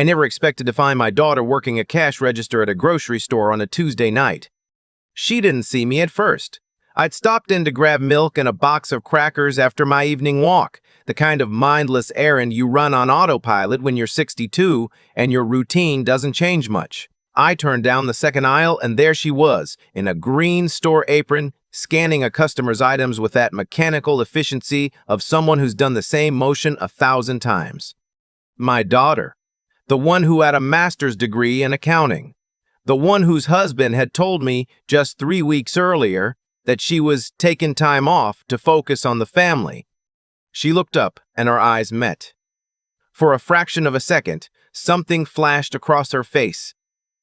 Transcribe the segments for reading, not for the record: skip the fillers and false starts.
I never expected to find my daughter working a cash register at a grocery store on a Tuesday night. She didn't see me at first. I'd stopped in to grab milk and a box of crackers after my evening walk, the kind of mindless errand you run on autopilot when you're 62 and your routine doesn't change much. I turned down the second aisle and there she was, in a green store apron, scanning a customer's items with that mechanical efficiency of someone who's done the same motion 1,000 times. My daughter, the one who had a master's degree in accounting, the one whose husband had told me just 3 weeks earlier that she was taking time off to focus on the family. She looked up and our eyes met. For a fraction of a second, something flashed across her face.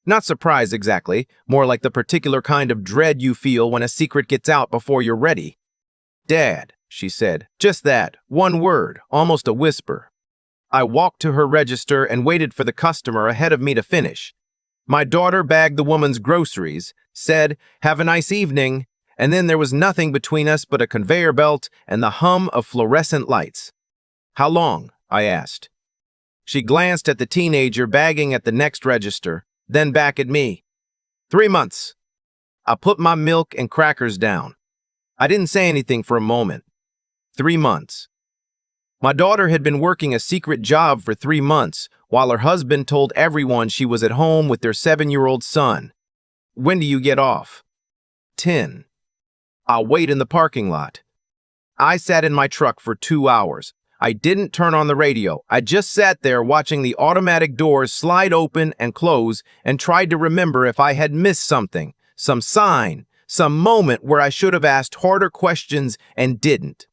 Not surprise exactly, more like the particular kind of dread you feel when a secret gets out before you're ready. "Dad," she said, just that, one word, almost a whisper. I walked to her register and waited for the customer ahead of me to finish. My daughter bagged the woman's groceries, said, "Have a nice evening," and then there was nothing between us but a conveyor belt and the hum of fluorescent lights. "How long?" I asked. She glanced at the teenager bagging at the next register, then back at me. 3 months. I put my milk and crackers down. I didn't say anything for a moment. 3 months. My daughter had been working a secret job for 3 months, while her husband told everyone she was at home with their 7-year-old son. "When do you get off?" 10. "I'll wait in the parking lot." I sat in my truck for 2 hours. I didn't turn on the radio. I just sat there watching the automatic doors slide open and close and tried to remember if I had missed something, some sign, some moment where I should have asked harder questions and didn't.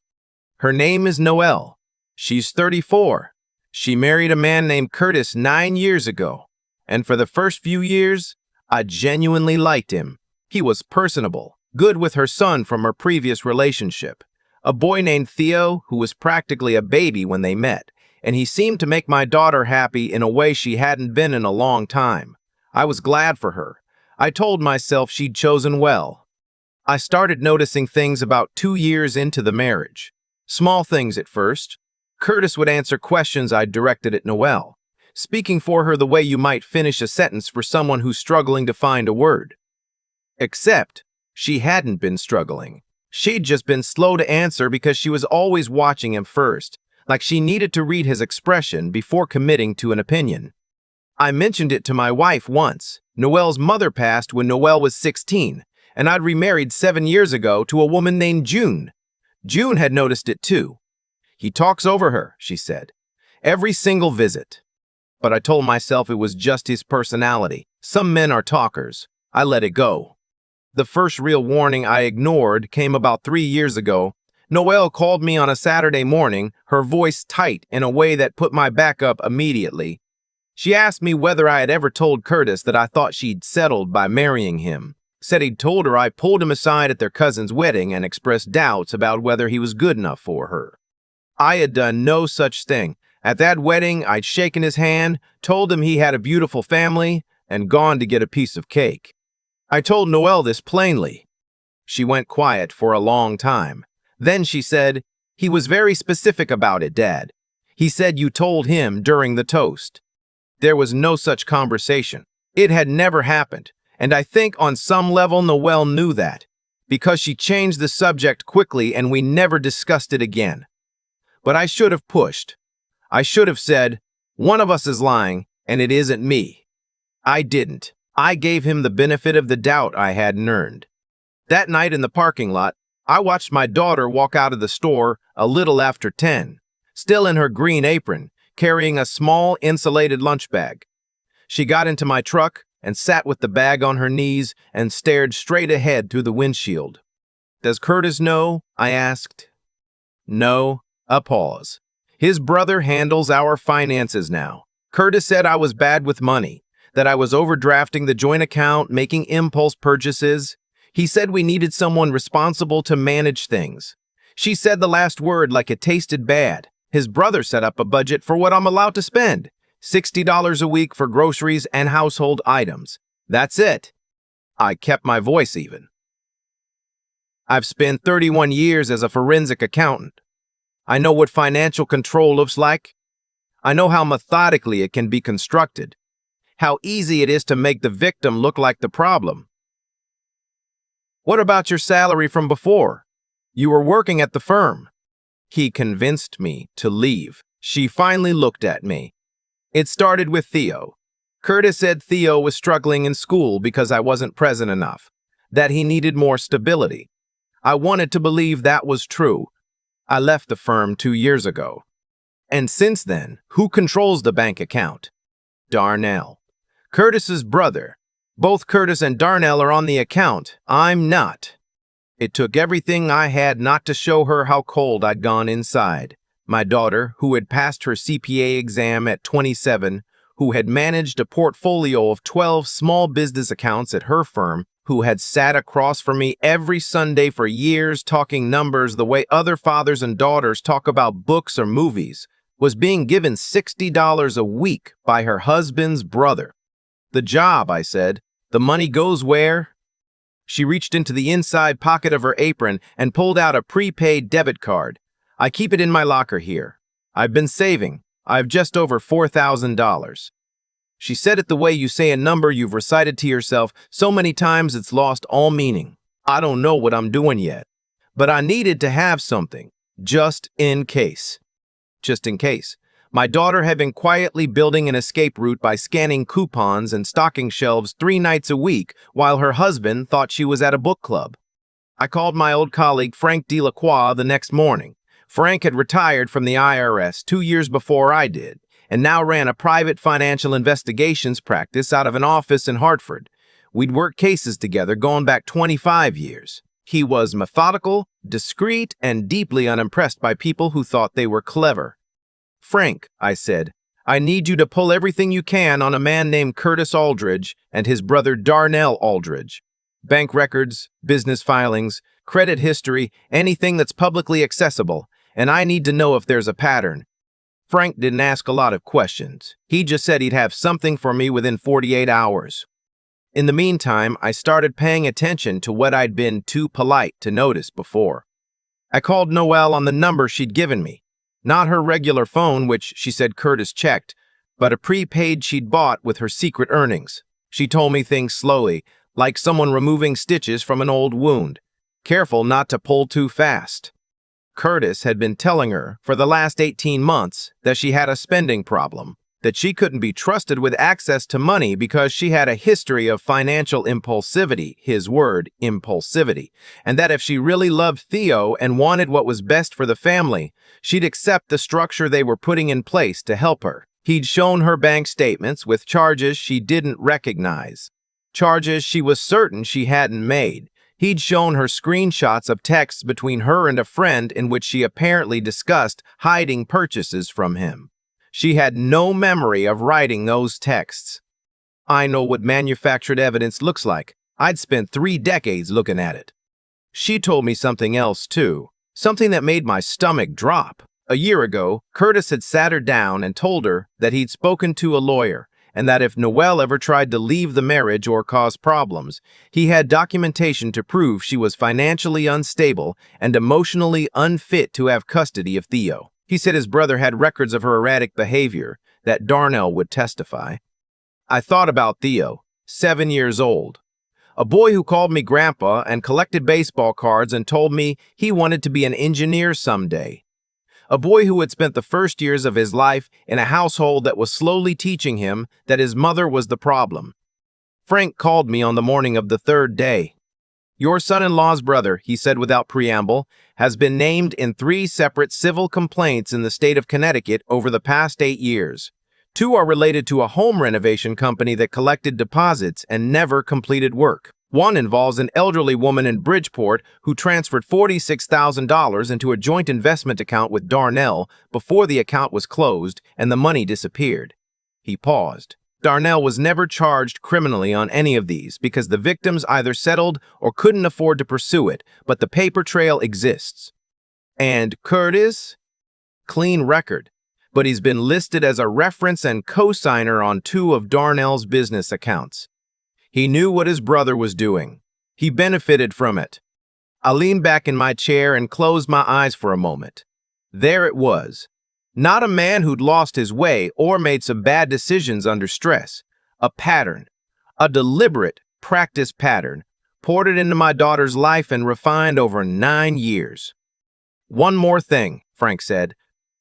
Her name is Noelle. She's 34. She married a man named Curtis 9 years ago. And for the first few years, I genuinely liked him. He was personable, good with her son from her previous relationship. A boy named Theo, who was practically a baby when they met, and he seemed to make my daughter happy in a way she hadn't been in a long time. I was glad for her. I told myself she'd chosen well. I started noticing things about 2 years into the marriage. Small things at first. Curtis would answer questions I'd directed at Noelle, speaking for her the way you might finish a sentence for someone who's struggling to find a word. Except she hadn't been struggling. She'd just been slow to answer because she was always watching him first, like she needed to read his expression before committing to an opinion. I mentioned it to my wife once. Noelle's mother passed when Noelle was 16, and I'd remarried 7 years ago to a woman named June. June had noticed it too. "He talks over her," she said. "Every single visit." But I told myself it was just his personality. Some men are talkers. I let it go. The first real warning I ignored came about 3 years ago. Noelle called me on a Saturday morning, her voice tight in a way that put my back up immediately. She asked me whether I had ever told Curtis that I thought she'd settled by marrying him. Said he'd told her I pulled him aside at their cousin's wedding and expressed doubts about whether he was good enough for her. I had done no such thing. At that wedding, I'd shaken his hand, told him he had a beautiful family, and gone to get a piece of cake. I told Noelle this plainly. She went quiet for a long time. Then she said, "He was very specific about it, Dad. He said you told him during the toast." There was no such conversation. It had never happened, and I think on some level Noelle knew that, because she changed the subject quickly and we never discussed it again. But I should have pushed. I should have said, "One of us is lying, and it isn't me." I didn't. I gave him the benefit of the doubt I hadn't earned. That night in the parking lot, I watched my daughter walk out of the store a little after 10, still in her green apron, carrying a small insulated lunch bag. She got into my truck and sat with the bag on her knees and stared straight ahead through the windshield. "Does Curtis know?" I asked. "No." A pause. "His brother handles our finances now. Curtis said I was bad with money, that I was overdrafting the joint account, making impulse purchases. He said we needed someone responsible to manage things. She said the last word like it tasted bad. His brother set up a budget for what I'm allowed to spend. $60 a week for groceries and household items. That's it." I kept my voice even. "I've spent 31 years as a forensic accountant. I know what financial control looks like. I know how methodically it can be constructed, how easy it is to make the victim look like the problem. What about your salary from before? You were working at the firm. He convinced me to leave. She finally looked at me. It started with Theo. Curtis said Theo was struggling in school because I wasn't present enough, that he needed more stability. I wanted to believe that was true. I left the firm 2 years ago. And since then, who controls the bank account? Darnell. Curtis's brother. Both Curtis and Darnell are on the account. I'm not. It took everything I had not to show her how cold I'd gone inside. My daughter, who had passed her CPA exam at 27, who had managed a portfolio of 12 small business accounts at her firm, who had sat across from me every Sunday for years talking numbers the way other fathers and daughters talk about books or movies, was being given $60 a week by her husband's brother. The job, I said. The money goes where? She reached into the inside pocket of her apron and pulled out a prepaid debit card. I keep it in my locker here. I've been saving. I've just over $4,000. She said it the way you say a number you've recited to yourself so many times it's lost all meaning. I don't know what I'm doing yet, but I needed to have something, just in case. Just in case. My daughter had been quietly building an escape route by scanning coupons and stocking shelves 3 nights a week while her husband thought she was at a book club. I called my old colleague Frank Delacroix the next morning. Frank had retired from the IRS 2 years before I did, and now ran a private financial investigations practice out of an office in Hartford. We'd worked cases together going back 25 years. He was methodical, discreet, and deeply unimpressed by people who thought they were clever. Frank, I said, I need you to pull everything you can on a man named Curtis Aldridge and his brother Darnell Aldridge. Bank records, business filings, credit history, anything that's publicly accessible, and I need to know if there's a pattern. Frank didn't ask a lot of questions. He just said he'd have something for me within 48 hours. In the meantime, I started paying attention to what I'd been too polite to notice before. I called Noelle on the number she'd given me. Not her regular phone, which she said Curtis checked, but a prepaid she'd bought with her secret earnings. She told me things slowly, like someone removing stitches from an old wound. Careful not to pull too fast. Curtis had been telling her for the last 18 months that she had a spending problem, that she couldn't be trusted with access to money because she had a history of financial impulsivity, his word, impulsivity, and that if she really loved Theo and wanted what was best for the family, she'd accept the structure they were putting in place to help her. He'd shown her bank statements with charges she didn't recognize, charges she was certain she hadn't made. He'd shown her screenshots of texts between her and a friend in which she apparently discussed hiding purchases from him. She had no memory of writing those texts. I know what manufactured evidence looks like. I'd spent 3 decades looking at it. She told me something else, too. Something that made my stomach drop. A year ago, Curtis had sat her down and told her that he'd spoken to a lawyer and that if Noelle ever tried to leave the marriage or cause problems, he had documentation to prove she was financially unstable and emotionally unfit to have custody of Theo. He said his brother had records of her erratic behavior, that Darnell would testify. I thought about Theo, 7 years old. A boy who called me grandpa and collected baseball cards and told me he wanted to be an engineer someday. A boy who had spent the first years of his life in a household that was slowly teaching him that his mother was the problem. Frank called me on the morning of the 3rd day. Your son-in-law's brother, he said without preamble, has been named in 3 separate civil complaints in the state of Connecticut over the past 8 years. 2 are related to a home renovation company that collected deposits and never completed work. 1 involves an elderly woman in Bridgeport who transferred $46,000 into a joint investment account with Darnell before the account was closed and the money disappeared. He paused. Darnell was never charged criminally on any of these because the victims either settled or couldn't afford to pursue it, but the paper trail exists. And Curtis? Clean record, but he's been listed as a reference and co-signer on 2 of Darnell's business accounts. He knew what his brother was doing. He benefited from it. I leaned back in my chair and closed my eyes for a moment. There it was. Not a man who'd lost his way or made some bad decisions under stress. A pattern, a deliberate, practiced pattern, poured it into my daughter's life and refined over 9 years. One more thing, Frank said.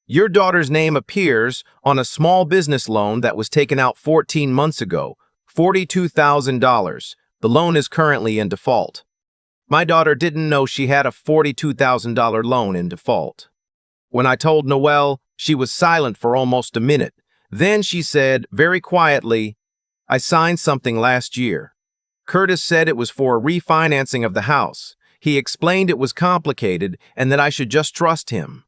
Your daughter's name appears on a small business loan that was taken out 14 months ago, $42,000. The loan is currently in default. My daughter didn't know she had a $42,000 loan in default. When I told Noelle, she was silent for almost a minute. Then she said, very quietly, I signed something last year. Curtis said it was for a refinancing of the house. He explained it was complicated and that I should just trust him.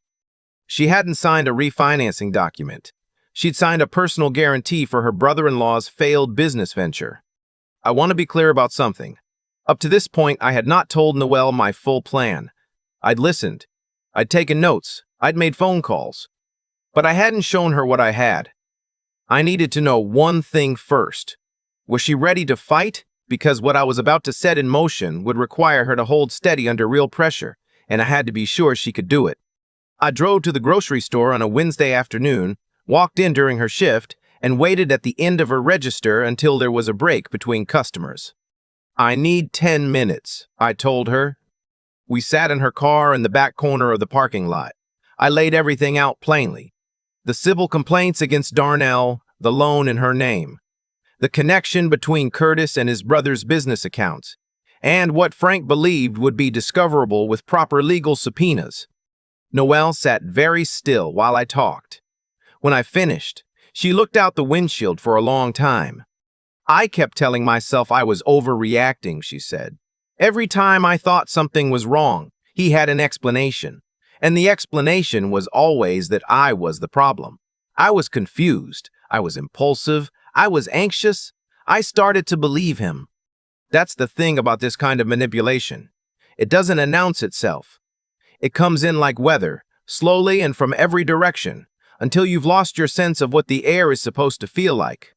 She hadn't signed a refinancing document. She'd signed a personal guarantee for her brother-in-law's failed business venture. I want to be clear about something. Up to this point, I had not told Noelle my full plan. I'd listened. I'd taken notes. I'd made phone calls. But I hadn't shown her what I had. I needed to know one thing first. Was she ready to fight? Because what I was about to set in motion would require her to hold steady under real pressure, and I had to be sure she could do it. I drove to the grocery store on a Wednesday afternoon, walked in during her shift, and waited at the end of her register until there was a break between customers. I need 10 minutes, I told her. We sat in her car in the back corner of the parking lot. I laid everything out plainly. The civil complaints against Darnell, the loan in her name, the connection between Curtis and his brother's business accounts, and what Frank believed would be discoverable with proper legal subpoenas. Noelle sat very still while I talked. When I finished, she looked out the windshield for a long time. I kept telling myself I was overreacting, she said. Every time I thought something was wrong, he had an explanation. And the explanation was always that I was the problem. I was confused. I was impulsive. I was anxious. I started to believe him. That's the thing about this kind of manipulation. It doesn't announce itself. It comes in like weather, slowly and from every direction, until you've lost your sense of what the air is supposed to feel like.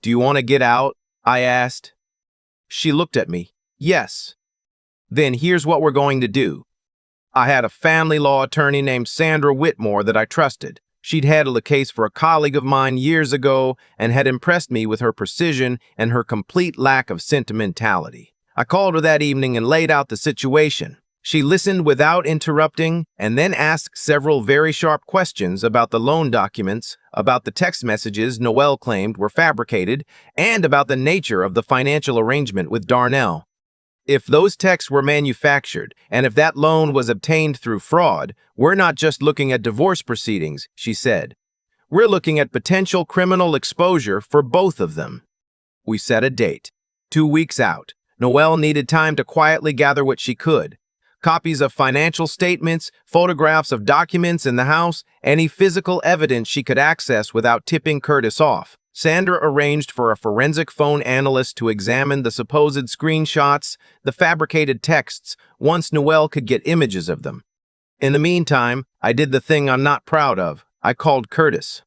Do you want to get out? I asked. She looked at me. Yes. Then here's what we're going to do. I had a family law attorney named Sandra Whitmore that I trusted. She'd handled a case for a colleague of mine years ago and had impressed me with her precision and her complete lack of sentimentality. I called her that evening and laid out the situation. She listened without interrupting and then asked several very sharp questions about the loan documents, about the text messages Noelle claimed were fabricated, and about the nature of the financial arrangement with Darnell. If those texts were manufactured, and if that loan was obtained through fraud, we're not just looking at divorce proceedings, she said. We're looking at potential criminal exposure for both of them. We set a date. 2 weeks out. Noelle needed time to quietly gather what she could. Copies of financial statements, photographs of documents in the house, any physical evidence she could access without tipping Curtis off. Sandra arranged for a forensic phone analyst to examine the supposed screenshots, the fabricated texts, once Noelle could get images of them. In the meantime, I did the thing I'm not proud of. I called Curtis.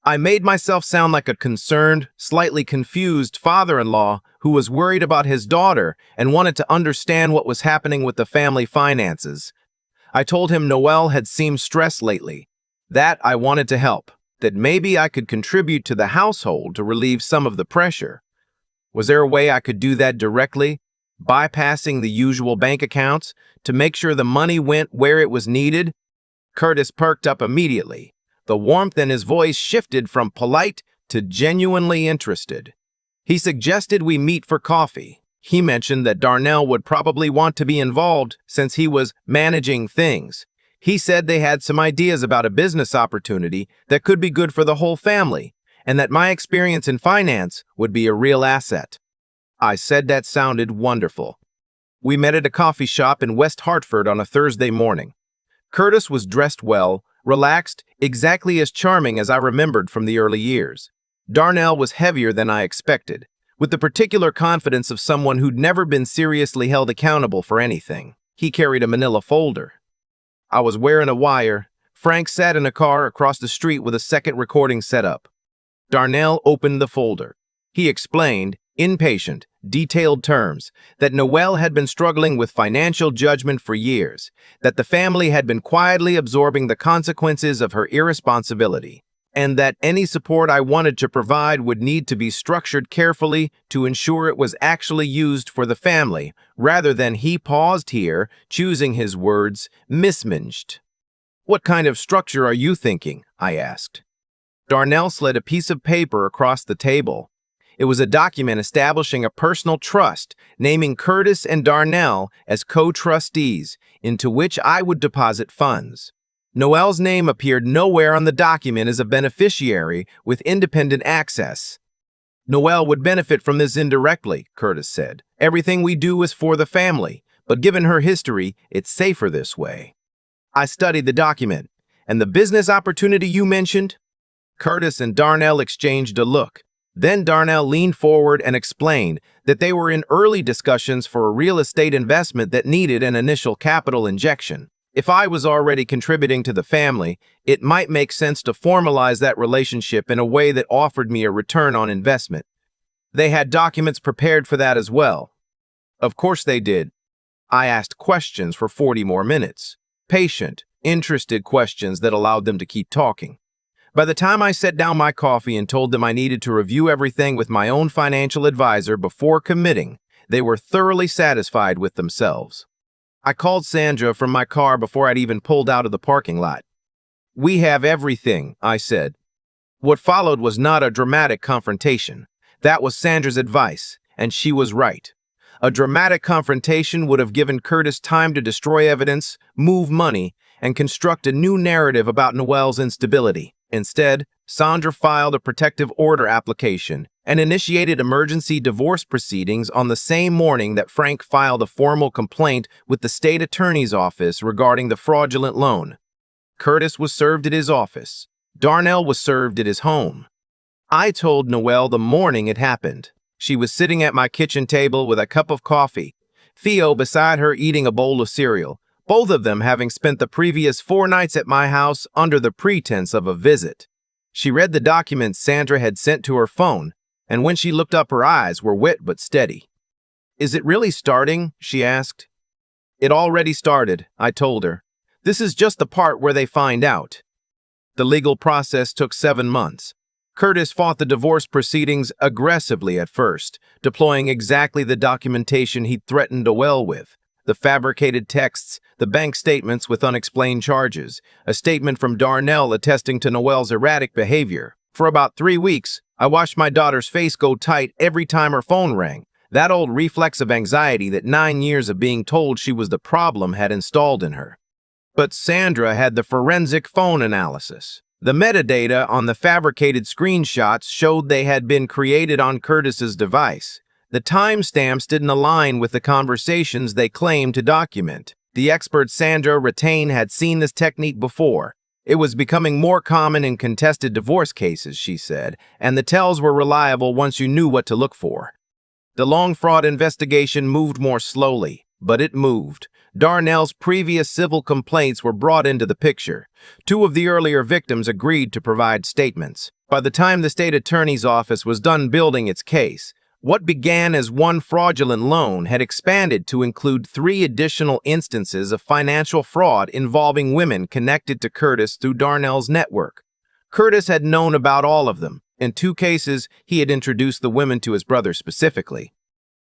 I made myself sound like a concerned, slightly confused father-in-law who was worried about his daughter and wanted to understand what was happening with the family finances. I told him Noelle had seemed stressed lately, that I wanted to help, that maybe I could contribute to the household to relieve some of the pressure. Was there a way I could do that directly, bypassing the usual bank accounts, to make sure the money went where it was needed? Curtis perked up immediately. The warmth in his voice shifted from polite to genuinely interested. He suggested we meet for coffee. He mentioned that Darnell would probably want to be involved since he was managing things. He said they had some ideas about a business opportunity that could be good for the whole family, and that my experience in finance would be a real asset. I said that sounded wonderful. We met at a coffee shop in West Hartford on a Thursday morning. Curtis was dressed well, relaxed, exactly as charming as I remembered from the early years. Darnell was heavier than I expected, with the particular confidence of someone who'd never been seriously held accountable for anything. He carried a manila folder. I was wearing a wire. Frank sat in a car across the street with a second recording set up. Darnell opened the folder. He explained, impatient, detailed terms, that Noelle had been struggling with financial judgment for years, that the family had been quietly absorbing the consequences of her irresponsibility, and that any support I wanted to provide would need to be structured carefully to ensure it was actually used for the family, rather than, he paused here, choosing his words, mismanaged. "What kind of structure are you thinking?" I asked. Darnell slid a piece of paper across the table. It was a document establishing a personal trust, naming Curtis and Darnell as co-trustees, into which I would deposit funds. Noelle's name appeared nowhere on the document as a beneficiary with independent access. "Noelle would benefit from this indirectly," Curtis said. "Everything we do is for the family, but given her history, it's safer this way." I studied the document. "And the business opportunity you mentioned?" Curtis and Darnell exchanged a look. Then Darnell leaned forward and explained that they were in early discussions for a real estate investment that needed an initial capital injection. If I was already contributing to the family, it might make sense to formalize that relationship in a way that offered me a return on investment. They had documents prepared for that as well. Of course they did. I asked questions for 40 more minutes. Patient, interested questions that allowed them to keep talking. By the time I set down my coffee and told them I needed to review everything with my own financial advisor before committing, they were thoroughly satisfied with themselves. I called Sandra from my car before I'd even pulled out of the parking lot. "We have everything," I said. What followed was not a dramatic confrontation. That was Sandra's advice, and she was right. A dramatic confrontation would have given Curtis time to destroy evidence, move money, and construct a new narrative about Noelle's instability. Instead, Sandra filed a protective order application and initiated emergency divorce proceedings on the same morning that Frank filed a formal complaint with the state attorney's office regarding the fraudulent loan. Curtis was served at his office. Darnell was served at his home. I told Noelle the morning it happened. She was sitting at my kitchen table with a cup of coffee, Theo beside her eating a bowl of cereal, both of them having spent the previous 4 nights at my house under the pretense of a visit. She read the documents Sandra had sent to her phone, and when she looked up, her eyes were wet but steady. "Is it really starting?" she asked. "It already started," I told her. "This is just the part where they find out." The legal process took 7 months. Curtis fought the divorce proceedings aggressively at first, deploying exactly the documentation he'd threatened Noelle with. The fabricated texts, the bank statements with unexplained charges, a statement from Darnell attesting to Noelle's erratic behavior. For about 3 weeks, I watched my daughter's face go tight every time her phone rang. That old reflex of anxiety that 9 years of being told she was the problem had installed in her. But Sandra had the forensic phone analysis. The metadata on the fabricated screenshots showed they had been created on Curtis's device. The timestamps didn't align with the conversations they claimed to document. The expert Sandra retained had seen this technique before. It was becoming more common in contested divorce cases, she said, and the tells were reliable once you knew what to look for. The long fraud investigation moved more slowly, but it moved. Darnell's previous civil complaints were brought into the picture. 2 of the earlier victims agreed to provide statements. By the time the state attorney's office was done building its case, what began as one fraudulent loan had expanded to include 3 additional instances of financial fraud involving women connected to Curtis through Darnell's network. Curtis had known about all of them. In 2 cases, he had introduced the women to his brother specifically.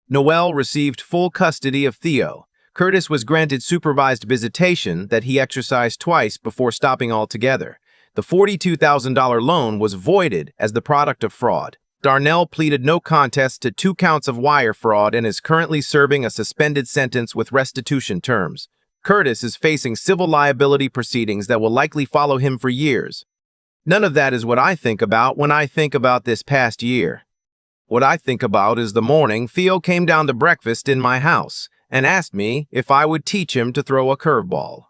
Noelle received full custody of Theo. Curtis was granted supervised visitation that he exercised twice before stopping altogether. The $42,000 loan was voided as the product of fraud. Darnell pleaded no contest to 2 counts of wire fraud and is currently serving a suspended sentence with restitution terms. Curtis is facing civil liability proceedings that will likely follow him for years. None of that is what I think about when I think about this past year. What I think about is the morning Theo came down to breakfast in my house and asked me if I would teach him to throw a curveball.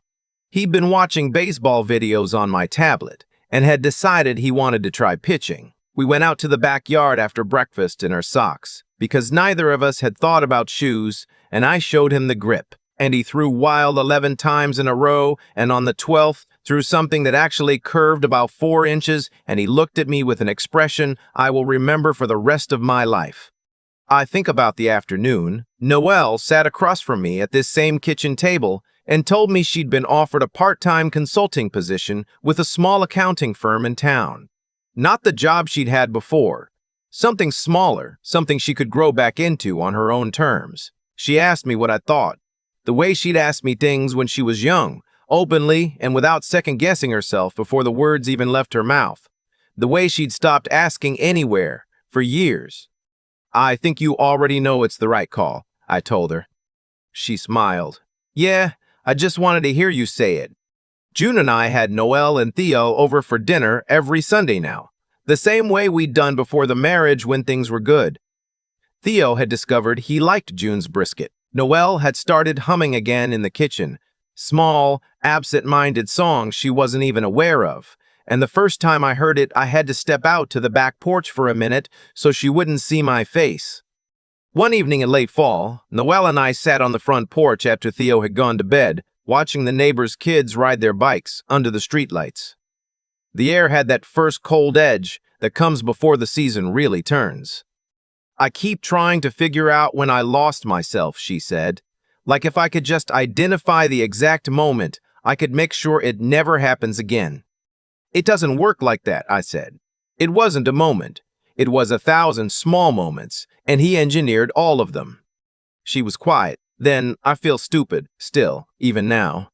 He'd been watching baseball videos on my tablet and had decided he wanted to try pitching. We went out to the backyard after breakfast in our socks, because neither of us had thought about shoes, and I showed him the grip. And he threw wild 11 times in a row, and on the 12th, threw something that actually curved about 4 inches, and he looked at me with an expression I will remember for the rest of my life. I think about the afternoon. Noelle sat across from me at this same kitchen table and told me she'd been offered a part-time consulting position with a small accounting firm in town. Not the job she'd had before. Something smaller, something she could grow back into on her own terms. She asked me what I thought. The way she'd asked me things when she was young, openly and without second-guessing herself before the words even left her mouth. The way she'd stopped asking anywhere for years. I think you already know it's the right call, I told her. She smiled. Yeah, I just wanted to hear you say it. June and I had Noelle and Theo over for dinner every Sunday now, the same way we'd done before the marriage when things were good. Theo had discovered he liked June's brisket. Noelle had started humming again in the kitchen, small, absent-minded songs she wasn't even aware of. And the first time I heard it, I had to step out to the back porch for a minute so she wouldn't see my face. One evening in late fall, Noelle and I sat on the front porch after Theo had gone to bed, watching the neighbors' kids ride their bikes under the streetlights. The air had that first cold edge that comes before the season really turns. I keep trying to figure out when I lost myself, she said. Like if I could just identify the exact moment, I could make sure it never happens again. It doesn't work like that, I said. It wasn't a moment. It was 1,000 small moments, and he engineered all of them. She was quiet. Then, I feel stupid, still, even now.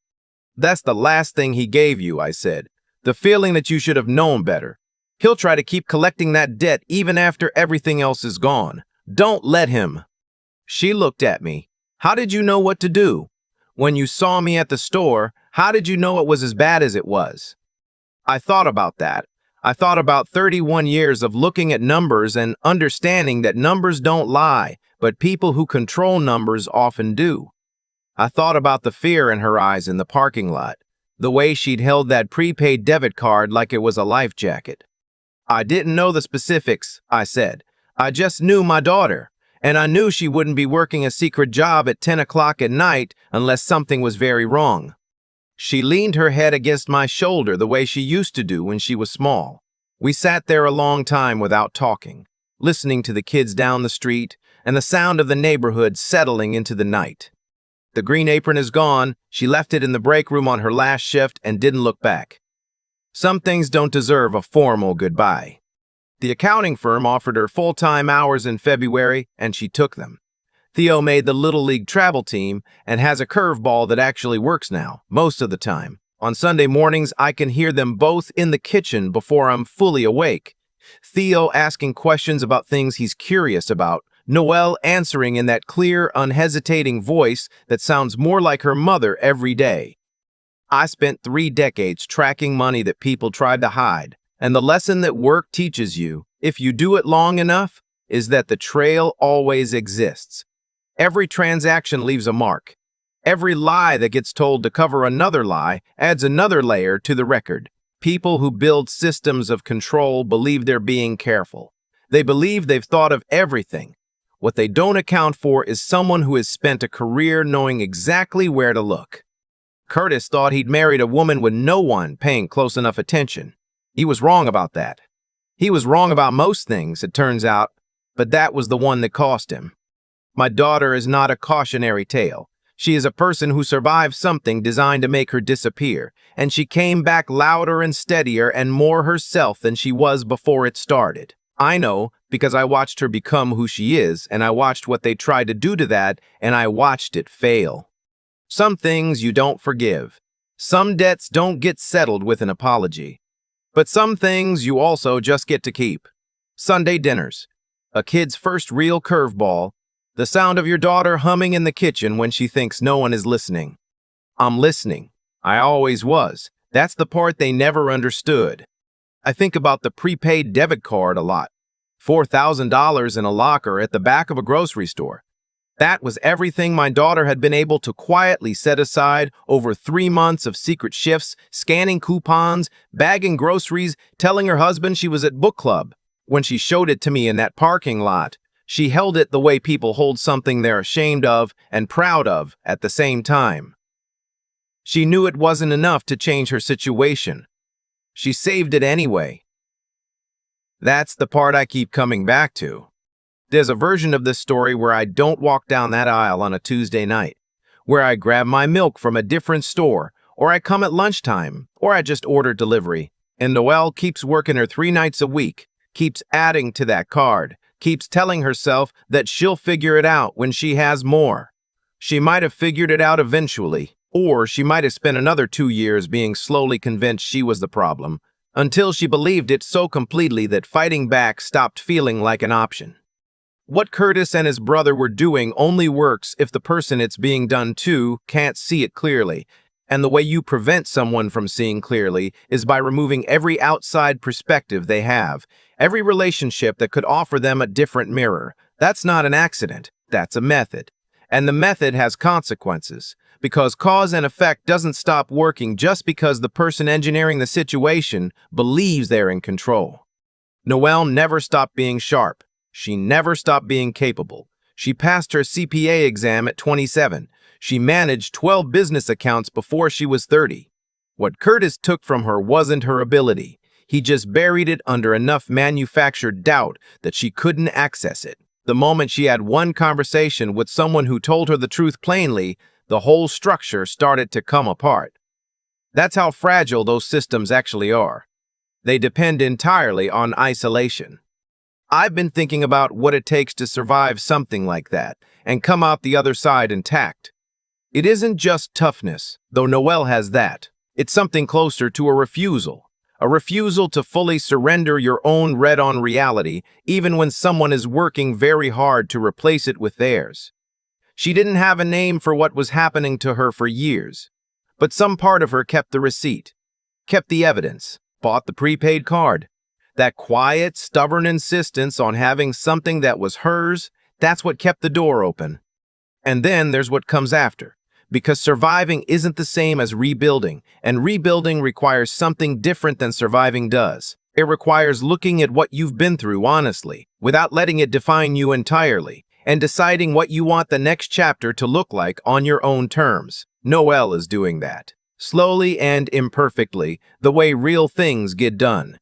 That's the last thing he gave you, I said. The feeling that you should have known better. He'll try to keep collecting that debt even after everything else is gone. Don't let him. She looked at me. How did you know what to do? When you saw me at the store, how did you know it was as bad as it was? I thought about that. I thought about 31 years of looking at numbers and understanding that numbers don't lie, but people who control numbers often do. I thought about the fear in her eyes in the parking lot, the way she'd held that prepaid debit card like it was a life jacket. I didn't know the specifics, I said. I just knew my daughter, and I knew she wouldn't be working a secret job at 10 o'clock at night unless something was very wrong. She leaned her head against my shoulder the way she used to do when she was small. We sat there a long time without talking, listening to the kids down the street and the sound of the neighborhood settling into the night. The green apron is gone. She left it in the break room on her last shift and didn't look back. Some things don't deserve a formal goodbye. The accounting firm offered her full-time hours in February, and she took them. Theo made the Little League travel team and has a curveball that actually works now, most of the time. On Sunday mornings, I can hear them both in the kitchen before I'm fully awake. Theo asking questions about things he's curious about, Noelle answering in that clear, unhesitating voice that sounds more like her mother every day. I spent 3 decades tracking money that people tried to hide, and the lesson that work teaches you, if you do it long enough, is that the trail always exists. Every transaction leaves a mark. Every lie that gets told to cover another lie adds another layer to the record. People who build systems of control believe they're being careful. They believe they've thought of everything. What they don't account for is someone who has spent a career knowing exactly where to look. Curtis thought he'd married a woman with no one paying close enough attention. He was wrong about that. He was wrong about most things, it turns out, but that was the one that cost him. My daughter is not a cautionary tale. She is a person who survived something designed to make her disappear, and she came back louder and steadier and more herself than she was before it started. I know because I watched her become who she is, and I watched what they tried to do to that, and I watched it fail. Some things you don't forgive. Some debts don't get settled with an apology. But some things you also just get to keep. Sunday dinners. A kid's first real curveball. The sound of your daughter humming in the kitchen when she thinks no one is listening. I'm listening. I always was. That's the part they never understood. I think about the prepaid debit card a lot. $4,000 in a locker at the back of a grocery store. That was everything my daughter had been able to quietly set aside over 3 months of secret shifts, scanning coupons, bagging groceries, telling her husband she was at book club. When she showed it to me in that parking lot, she held it the way people hold something they're ashamed of and proud of at the same time. She knew it wasn't enough to change her situation. She saved it anyway. That's the part I keep coming back to. There's a version of this story where I don't walk down that aisle on a Tuesday night, where I grab my milk from a different store, or I come at lunchtime, or I just order delivery. And Noelle keeps working her 3 nights a week, keeps adding to that card, keeps telling herself that she'll figure it out when she has more. She might have figured it out eventually, or she might have spent another 2 years being slowly convinced she was the problem, until she believed it so completely that fighting back stopped feeling like an option. What Curtis and his brother were doing only works if the person it's being done to can't see it clearly, and the way you prevent someone from seeing clearly is by removing every outside perspective they have, every relationship that could offer them a different mirror. That's not an accident, that's a method. And the method has consequences, because cause and effect doesn't stop working just because the person engineering the situation believes they're in control. Noelle never stopped being sharp. She never stopped being capable. She passed her CPA exam at 27. She managed 12 business accounts before she was 30. What Curtis took from her wasn't her ability. He just buried it under enough manufactured doubt that she couldn't access it. The moment she had one conversation with someone who told her the truth plainly, the whole structure started to come apart. That's how fragile those systems actually are. They depend entirely on isolation. I've been thinking about what it takes to survive something like that and come out the other side intact. It isn't just toughness, though Noelle has that. It's something closer to a refusal to fully surrender your own read-on reality, even when someone is working very hard to replace it with theirs. She didn't have a name for what was happening to her for years, but some part of her kept the receipt, kept the evidence, bought the prepaid card. That quiet, stubborn insistence on having something that was hers, that's what kept the door open. And then there's what comes after, because surviving isn't the same as rebuilding, and rebuilding requires something different than surviving does. It requires looking at what you've been through honestly, without letting it define you entirely, and deciding what you want the next chapter to look like on your own terms. Noelle is doing that, slowly and imperfectly, the way real things get done.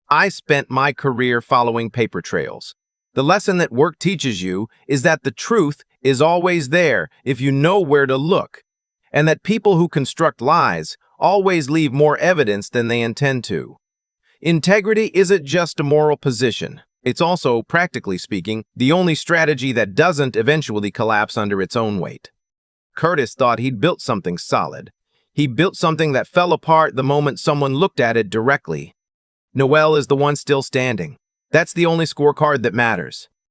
I spent my career following paper trails. The lesson that work teaches you is that the truth is always there if you know where to look, and that people who construct lies always leave more evidence than they intend to. Integrity isn't just a moral position. It's also, practically speaking, the only strategy that doesn't eventually collapse under its own weight. Curtis thought he'd built something solid. He built something that fell apart the moment someone looked at it directly. Noelle is the one still standing. That's the only scorecard that matters.